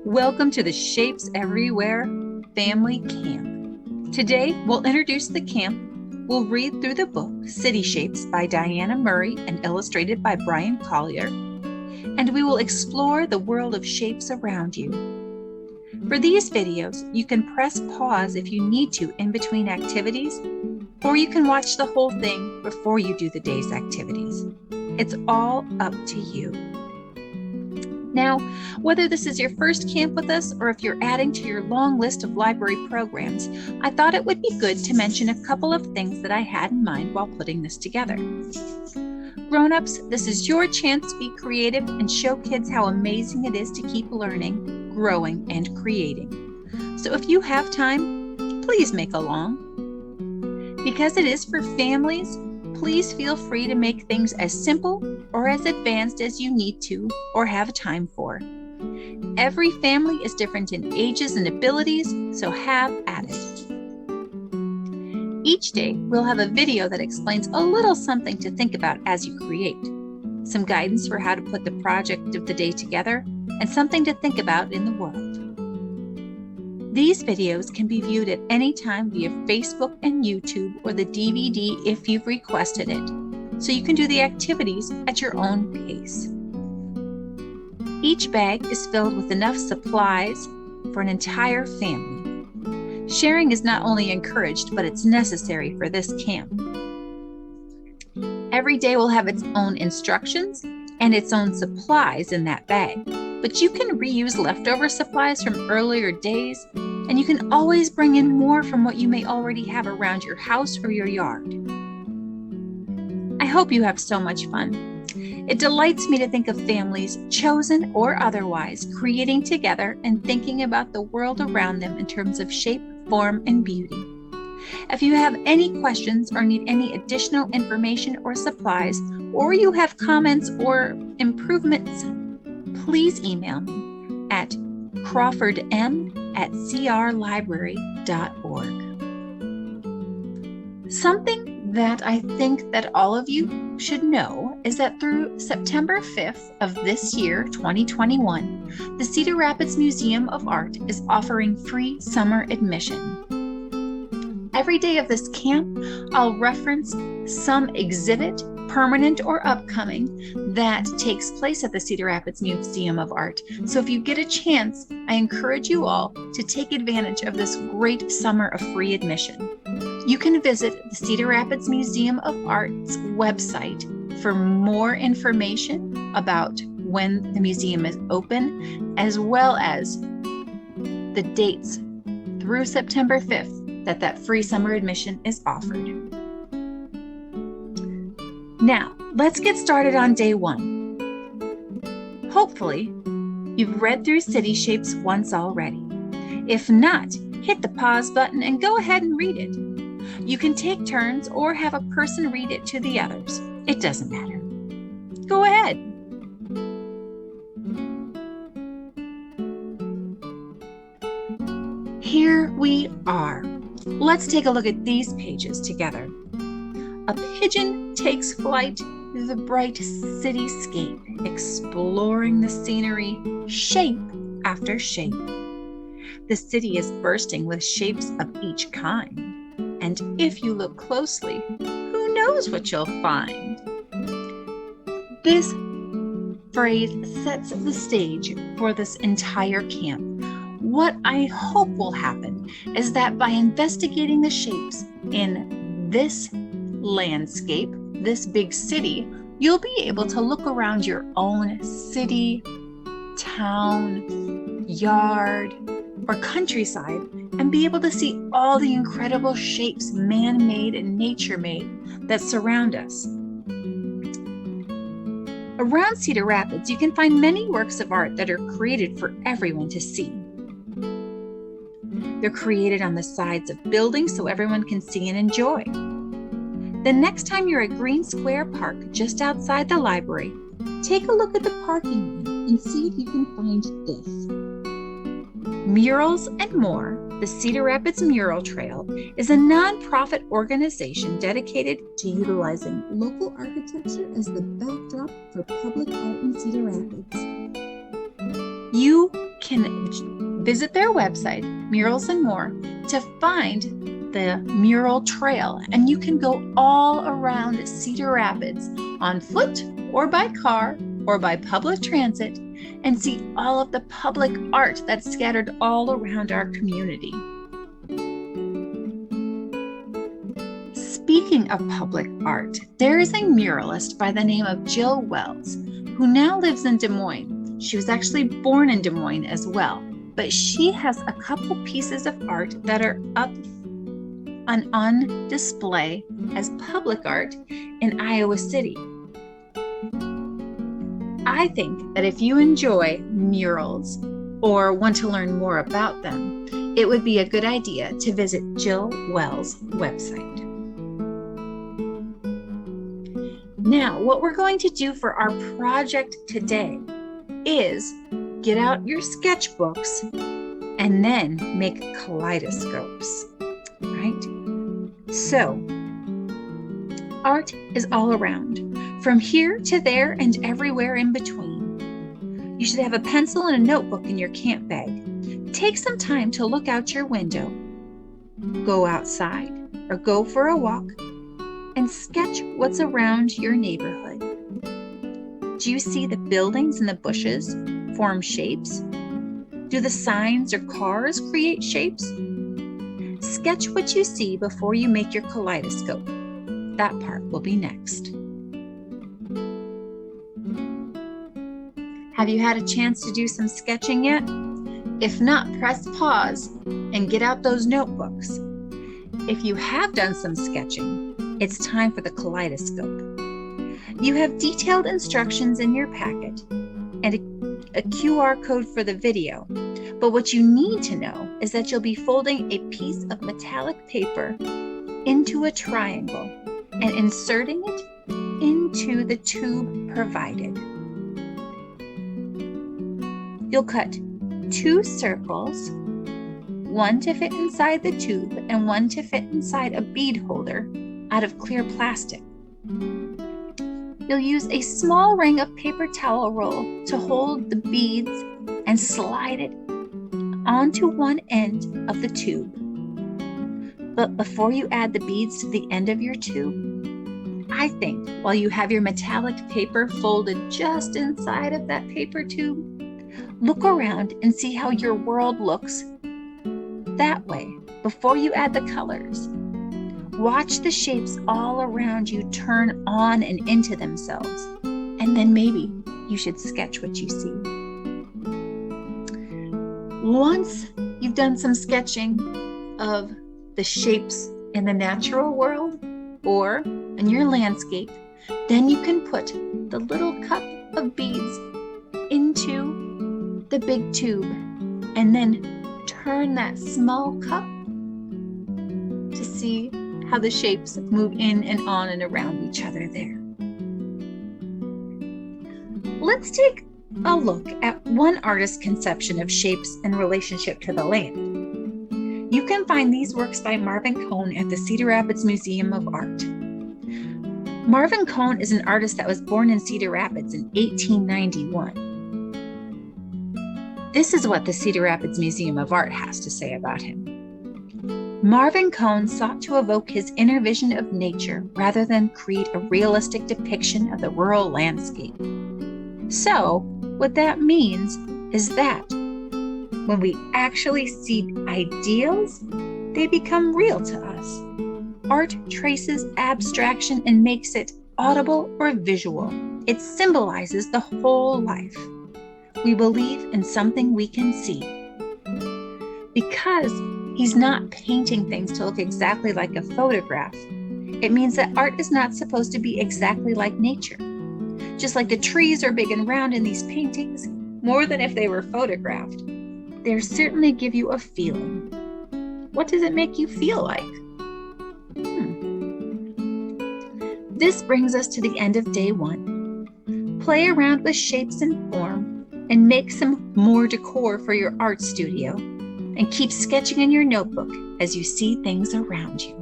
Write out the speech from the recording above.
Welcome to the Shapes Everywhere Family Camp. Today, we'll introduce the camp. We'll read through the book City Shapes by Dianna Murray and illustrated by Brian Collier. And we will explore the world of shapes around you. For these videos, you can press pause if you need to in between activities, or you can watch the whole thing before you do the day's activities. It's all up to you. Now, whether this is your first camp with us or if you're adding to your long list of library programs, I thought it would be good to mention a couple of things that I had in mind while putting this together. Grown-ups, this is your chance to be creative and show kids how amazing it is to keep learning, growing, and creating. So if you have time, please make along. Because it is for families, please feel free to make things as simple or as advanced as you need to or have time for. Every family is different in ages and abilities, so have at it. Each day, we'll have a video that explains a little something to think about as you create, some guidance for how to put the project of the day together, and something to think about in the world. These videos can be viewed at any time via Facebook and YouTube or the DVD if you've requested it, so you can do the activities at your own pace. Each bag is filled with enough supplies for an entire family. Sharing is not only encouraged, but it's necessary for this camp. Every day will have its own instructions and its own supplies in that bag, but you can reuse leftover supplies from earlier days, and you can always bring in more from what you may already have around your house or your yard. I hope you have so much fun. It delights me to think of families, chosen or otherwise, creating together and thinking about the world around them in terms of shape, form, and beauty. If you have any questions or need any additional information or supplies, or you have comments or improvements, please email me at crawfordm@crlibrary.org. Something that I think that all of you should know is that through September 5th of this year, 2021, the Cedar Rapids Museum of Art is offering free summer admission. Every day of this camp, I'll reference some exhibit, permanent or upcoming, that takes place at the Cedar Rapids Museum of Art. So if you get a chance, I encourage you all to take advantage of this great summer of free admission. You can visit the Cedar Rapids Museum of Art's website for more information about when the museum is open, as well as the dates through September 5th that free summer admission is offered. Now, let's get started on day one. Hopefully, you've read through City Shapes once already. If not, hit the pause button and go ahead and read it. You can take turns or have a person read it to the others. It doesn't matter. Go ahead. Here we are. Let's take a look at these pages together. A pigeon takes flight through the bright cityscape, exploring the scenery, shape after shape. The city is bursting with shapes of each kind. And if you look closely, who knows what you'll find? This phrase sets the stage for this entire camp. What I hope will happen is that by investigating the shapes in this landscape, this big city, you'll be able to look around your own city, town, yard, or countryside and be able to see all the incredible shapes, man-made and nature-made, that surround us. Around Cedar Rapids, you can find many works of art that are created for everyone to see. They're created on the sides of buildings so everyone can see and enjoy. The next time you're at Green Square Park, just outside the library, take a look at the parking lot and see if you can find this. Murals and More, the Cedar Rapids Mural Trail, is a nonprofit organization dedicated to utilizing local architecture as the backdrop for public art in Cedar Rapids. can visit their website, Murals and More, to find the mural trail, and you can go all around Cedar Rapids on foot or by car or by public transit and see all of the public art that's scattered all around our community. Speaking of public art, there is a muralist by the name of Jill Wells who now lives in Des Moines. She was actually born in Des Moines as well, but she has a couple pieces of art that are up on display as public art in Iowa City. I think that if you enjoy murals or want to learn more about them, it would be a good idea to visit Jill Wells' website. Now, what we're going to do for our project today is get out your sketchbooks and then make kaleidoscopes, right? So, art is all around, from here to there and everywhere in between. You should have a pencil and a notebook in your camp bag. Take some time to look out your window, go outside, or go for a walk, and sketch what's around your neighborhood. Do you see the buildings and the bushes form shapes? Do the signs or cars create shapes? Sketch what you see before you make your kaleidoscope. That part will be next. Have you had a chance to do some sketching yet? If not, press pause and get out those notebooks. If you have done some sketching, it's time for the kaleidoscope. You have detailed instructions in your packet and a QR code for the video, but what you need to know is that you'll be folding a piece of metallic paper into a triangle and inserting it into the tube provided. You'll cut 2 circles, one to fit inside the tube and one to fit inside a bead holder out of clear plastic. You'll use a small ring of paper towel roll to hold the beads and slide it onto one end of the tube. But before you add the beads to the end of your tube, I think while you have your metallic paper folded just inside of that paper tube, look around and see how your world looks that way before you add the colors. Watch the shapes all around you turn on and into themselves, and then maybe you should sketch what you see. Once you've done some sketching of the shapes in the natural world or in your landscape, then you can put the little cup of beads into the big tube and then turn that small cup to see how the shapes move in and on and around each other there. Let's take a look at one artist's conception of shapes in relationship to the land. You can find these works by Marvin Cohn at the Cedar Rapids Museum of Art. Marvin Cohn is an artist that was born in Cedar Rapids in 1891. This is what the Cedar Rapids Museum of Art has to say about him. Marvin Cohn sought to evoke his inner vision of nature rather than create a realistic depiction of the rural landscape. So, what that means is that when we actually see ideals, they become real to us. Art traces abstraction and makes it audible or visual. It symbolizes the whole life. We believe in something we can see. Because he's not painting things to look exactly like a photograph, it means that art is not supposed to be exactly like nature. Just like the trees are big and round in these paintings, more than if they were photographed, they certainly give you a feeling. What does it make you feel like? This brings us to the end of day 1. Play around with shapes and form and make some more decor for your art studio. And keep sketching in your notebook as you see things around you.